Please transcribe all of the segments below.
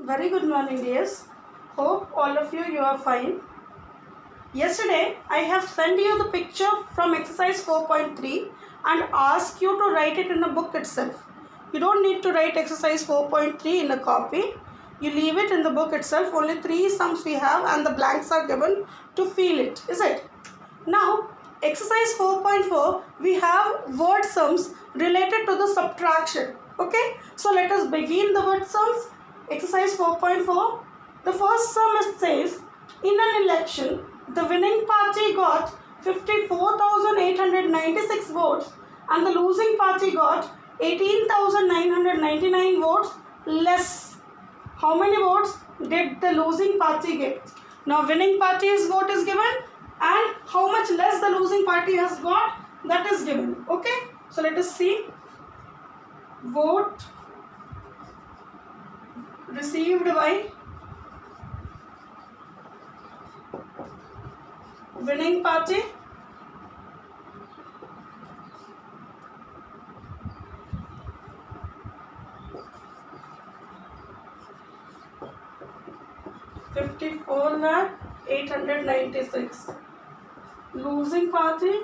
Very good morning, dears. Hope all of you are fine. Yesterday, I have sent you the picture from exercise 4.3 and asked you to write it in the book itself. You don't need to write exercise 4.3 in a copy. You leave it in the book itself. Only 3 sums we have and the blanks are given to fill it. Is it? Now, exercise 4.4, we have word sums related to the subtraction. Okay, so let us begin the word sums. Exercise 4.4. The first sum says, in an election, the winning party got 54,896 votes and the losing party got 18,999 votes less. How many votes did the losing party get? Now, winning party's vote is given and how much less the losing party has got, that is given. Okay, so let us see. Vote received by winning party (54,896). Losing party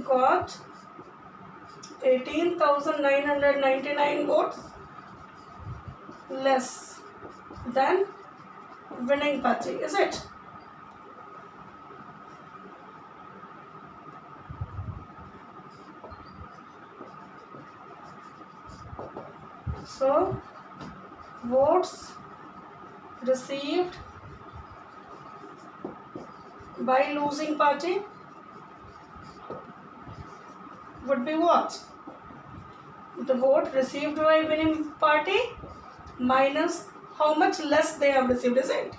got 18,999 votes less than winning party. Is it? So, votes received by losing party would be what? The vote received by winning party minus how much less they have received, is it?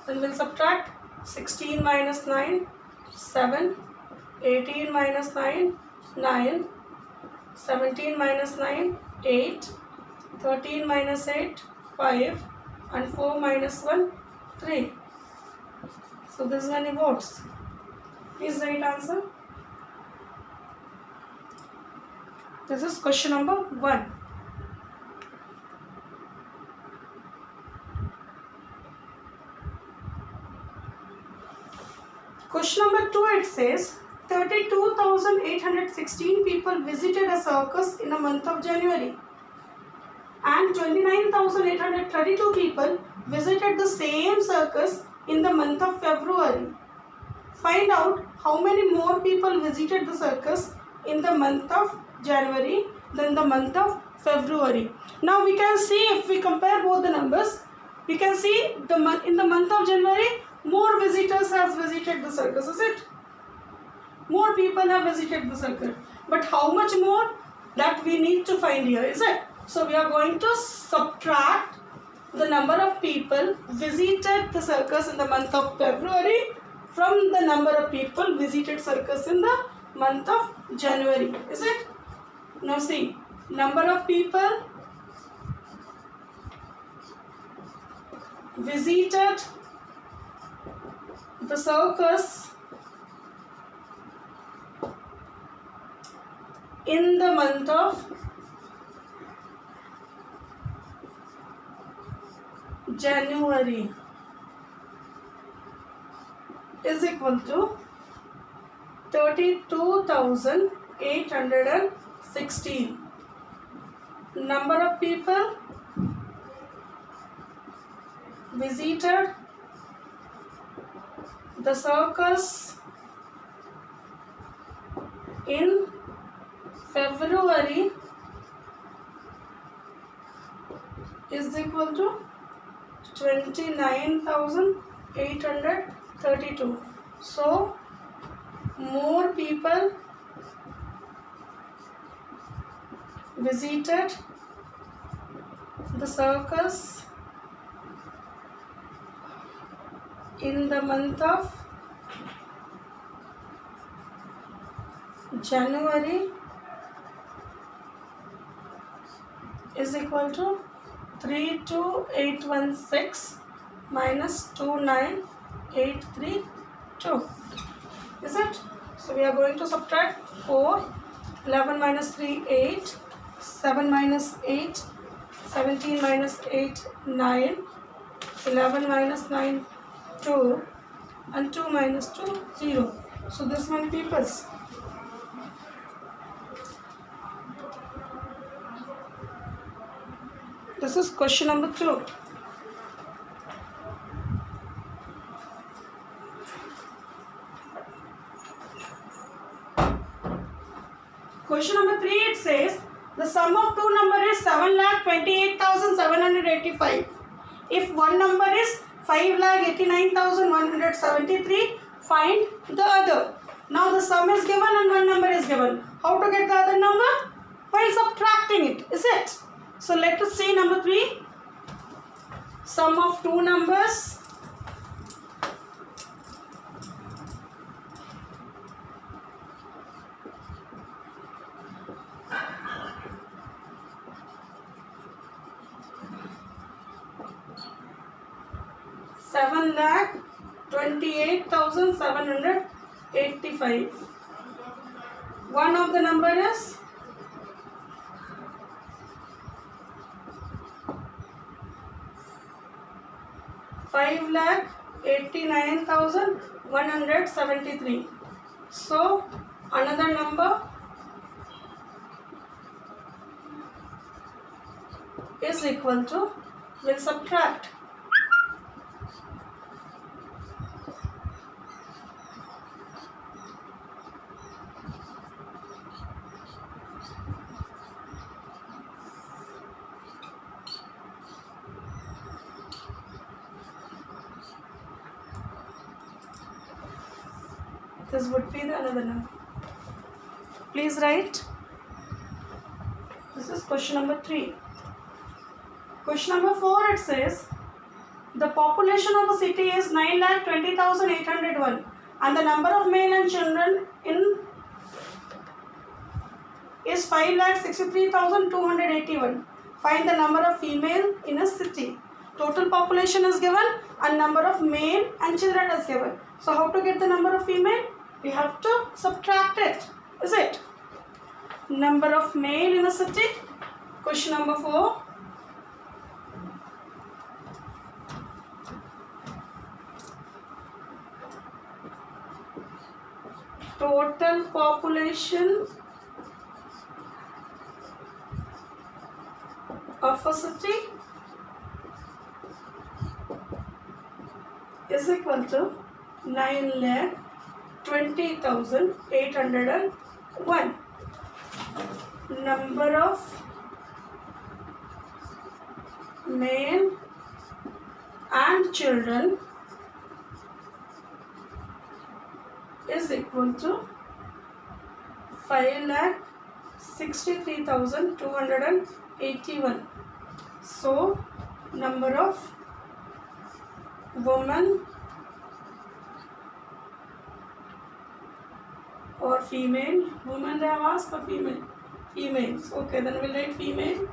Then we'll subtract 16 minus 9, 7, 18 minus 9, 9, 17 minus 9, 8, 13 minus 8, 5, and 4 minus 1, 3. So this many votes. Please write answer. This is question number 1. Question number 2, it says 32,816 people visited a circus in the month of January and 29,832 people visited the same circus in the month of February. Find out how many more people visited the circus in the month of January than the month of February. Now we can see, if we compare both the numbers, we can see in the month of January more visitors have visited the circus, is it? More people have visited the circus. But how much more? That we need to find here, is it? So we are going to subtract the number of people visited the circus in the month of February from the number of people visited circus in the month of January, is it? Now see, number of people visited the circus in the month of January is equal to 32,816. Number of people visited the circus in February is equal to 29,832. So, more people visited the circus in the month of January is equal to 32816 minus 29832. Is it? So we are going to subtract 4. 11 minus 3, 8. 7 minus 8, 17 minus 8, 9, 11 minus 9, 2, and 2 minus 2, 0. So this many peoples. This is question number 2. Question number 3, it says the sum of two numbers is 7,28,785. If one number is 5,89,173, find the other. Now the sum is given and one number is given. How to get the other number? By subtracting it, is it? So let us see number 3. Sum of two numbers. Seven lakh 28,785. One of the number is 5,89,173. So another number is equal to, we'll subtract. This would be the another number. Please write. This is question number 3. Question number 4, it says the population of a city is 9,20,801 and the number of male and children in is 5,63,281. Find the number of female in a city. Total population is given and number of male and children is given. So how to get the number of female? We have to subtract it, is it? Number of male in a city. Question number 4. Total population of a city is equal to 9,20,801. Number of male and children is equal to 5,63,281. So number of women or female, women they have asked, or female? Females. Okay, then we'll write female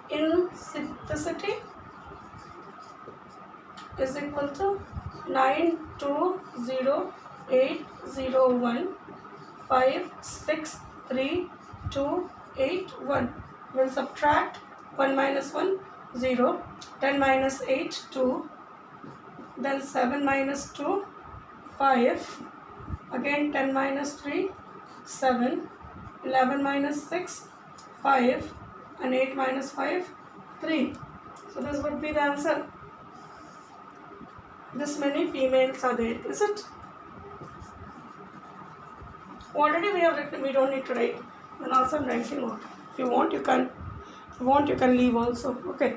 in the city is equal to 9,20,801,563,281. We'll subtract 1 minus 1, 0. 10 minus 8, 2. Then 7 minus 2, 5. Again 10 minus 3, 7. 11 minus 6, 5. And 8 minus 5, 3. So this would be the answer. This many females are there, is it? Already we have written, we don't need to write. And also I'm writing out. If you want, you can. If you want, you can leave also. Okay.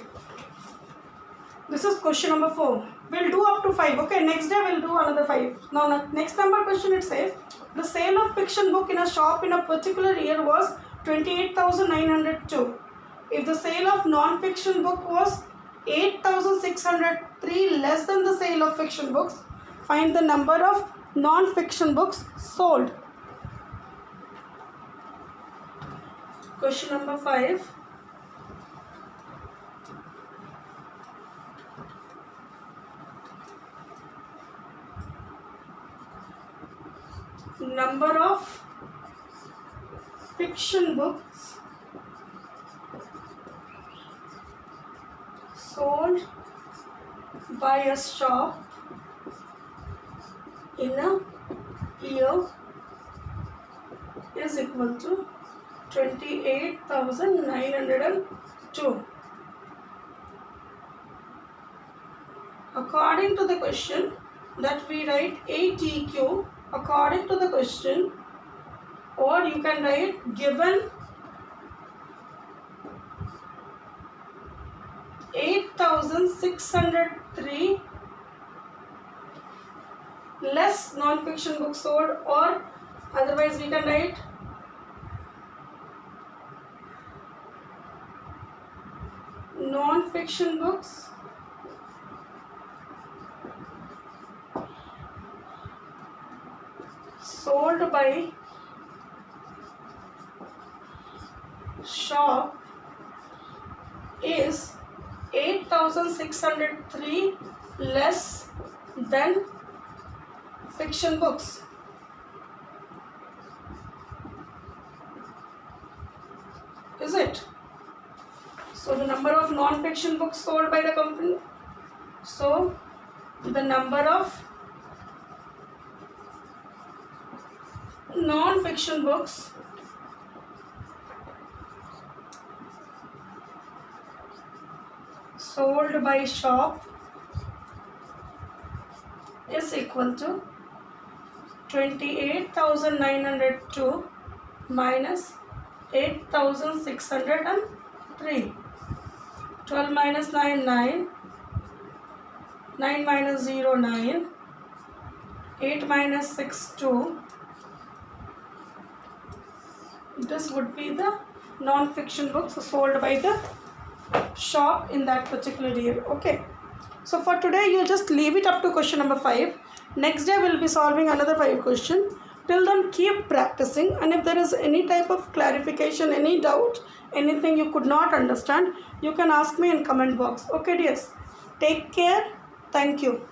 This is question number 4. We'll do up to 5. Okay, next day we'll do another 5. Now, next number question, it says the sale of fiction book in a shop in a particular year was 28,902. If the sale of non-fiction book was 8,603 less than the sale of fiction books, find the number of non-fiction books sold. Question number 5. Number of fiction books sold by a shop in a year is equal to 28,902. According to the question, that we write ATQ according to the question, or you can write given 8,603 less non-fiction books sold, or otherwise we can write non-fiction books sold by shop is 8,603 less than fiction books. Is it? So the number of non-fiction books sold by the company. So the number of non-fiction books sold by shop is equal to 28,902 minus 8,603. 12 minus 9, 9. 9 minus 0, 9. 8 minus 6, 2. This would be the non-fiction books sold by the shop in that particular year. Okay. So for today, you just leave it up to question number 5. Next day, we'll be solving another 5 questions. Till then, keep practicing. And if there is any type of clarification, any doubt, anything you could not understand, you can ask me in comment box. Okay, dears. Take care. Thank you.